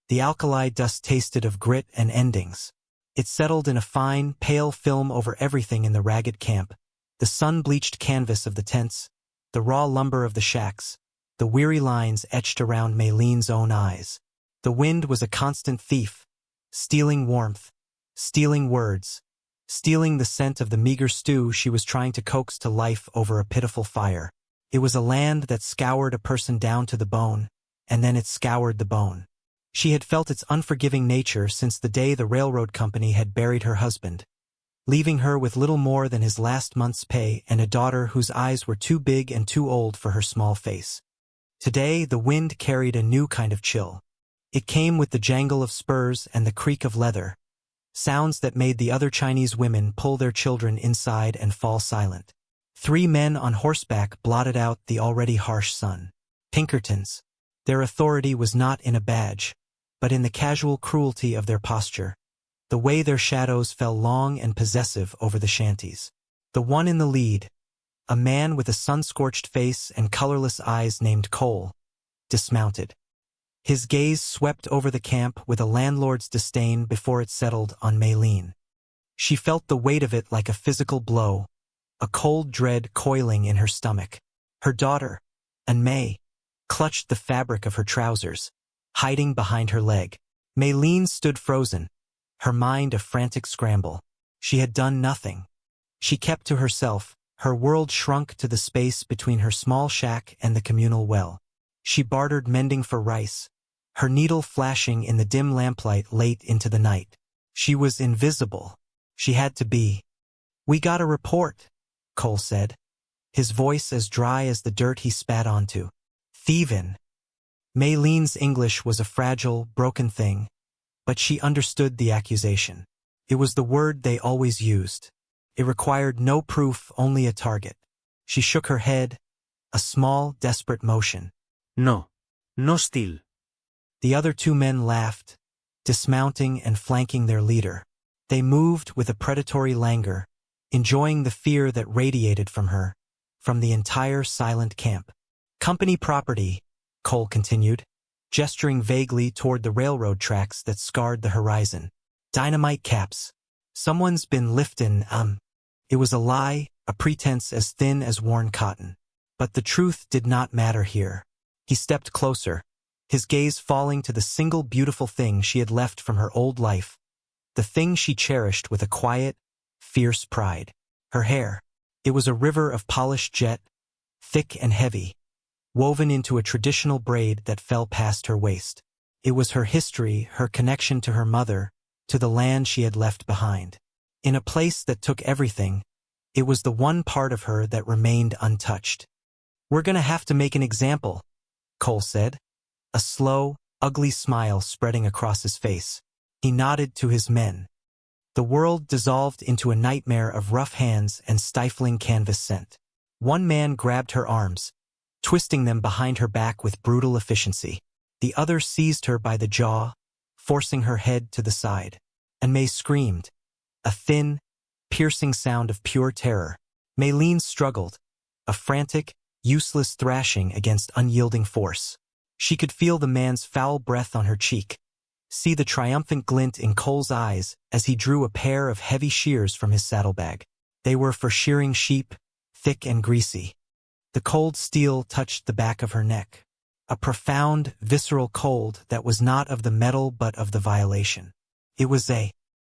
The alkali dust tasted of grit and endings. It settled in a fine, pale film over everything in the ragged camp, the sun-bleached canvas of the tents, the raw lumber of the shacks, the weary lines etched around Maylene's own eyes. The wind was a constant thief, stealing warmth, stealing words, stealing the scent of the meager stew she was trying to coax to life over a pitiful fire. It was a land that scoured a person down to the bone, and then it scoured the bone. She had felt its unforgiving nature since the day the railroad company had buried her husband, leaving her with little more than his last month's pay and a daughter whose eyes were too big and too old for her small face. Today, the wind carried a new kind of chill. It came with the jangle of spurs and the creak of leather, sounds that made the other Chinese women pull their children inside and fall silent. 3 men on horseback blotted out the already harsh sun. Pinkertons. Their authority was not in a badge, but in the casual cruelty of their posture, the way their shadows fell long and possessive over the shanties. The one in the lead, a man with a sun-scorched face and colorless eyes named Cole, dismounted. His gaze swept over the camp with a landlord's disdain before it settled on Maylene. She felt the weight of it like a physical blow, a cold dread coiling in her stomach. Her daughter, Anmei, clutched the fabric of her trousers, hiding behind her leg. Maylene stood frozen, her mind a frantic scramble. She had done nothing. She kept to herself, her world shrunk to the space between her small shack and the communal well. She bartered mending for rice, her needle flashing in the dim lamplight late into the night. She was invisible. She had to be. "We got a report," Cole said, his voice as dry as the dirt he spat onto. "Thievin'." Maylene's English was a fragile, broken thing, but she understood the accusation. It was the word they always used. It required no proof, only a target. She shook her head, a small, desperate motion. No. No steal. The other 2 men laughed, dismounting and flanking their leader. They moved with a predatory languor, enjoying the fear that radiated from her, from the entire silent camp. "Company property," Cole continued, gesturing vaguely toward the railroad tracks that scarred the horizon. "Dynamite caps. Someone's been liftin', It was a lie, a pretense as thin as worn cotton. But the truth did not matter here. He stepped closer, his gaze falling to the single beautiful thing she had left from her old life, the thing she cherished with a quiet, fierce pride. Her hair. It was a river of polished jet, thick and heavy, woven into a traditional braid that fell past her waist. It was her history, her connection to her mother, to the land she had left behind. In a place that took everything, it was the one part of her that remained untouched. "We're gonna have to make an example," Cole said, a slow, ugly smile spreading across his face. He nodded to his men. The world dissolved into a nightmare of rough hands and stifling canvas scent. One man grabbed her arms, twisting them behind her back with brutal efficiency. The other seized her by the jaw, forcing her head to the side. And May screamed, a thin, piercing sound of pure terror. Maylene struggled, a frantic, useless thrashing against unyielding force. She could feel the man's foul breath on her cheek, see the triumphant glint in Cole's eyes as he drew a pair of heavy shears from his saddlebag. They were for shearing sheep, thick and greasy. The cold steel touched the back of her neck, a profound, visceral cold that was not of the metal but of the violation. It was a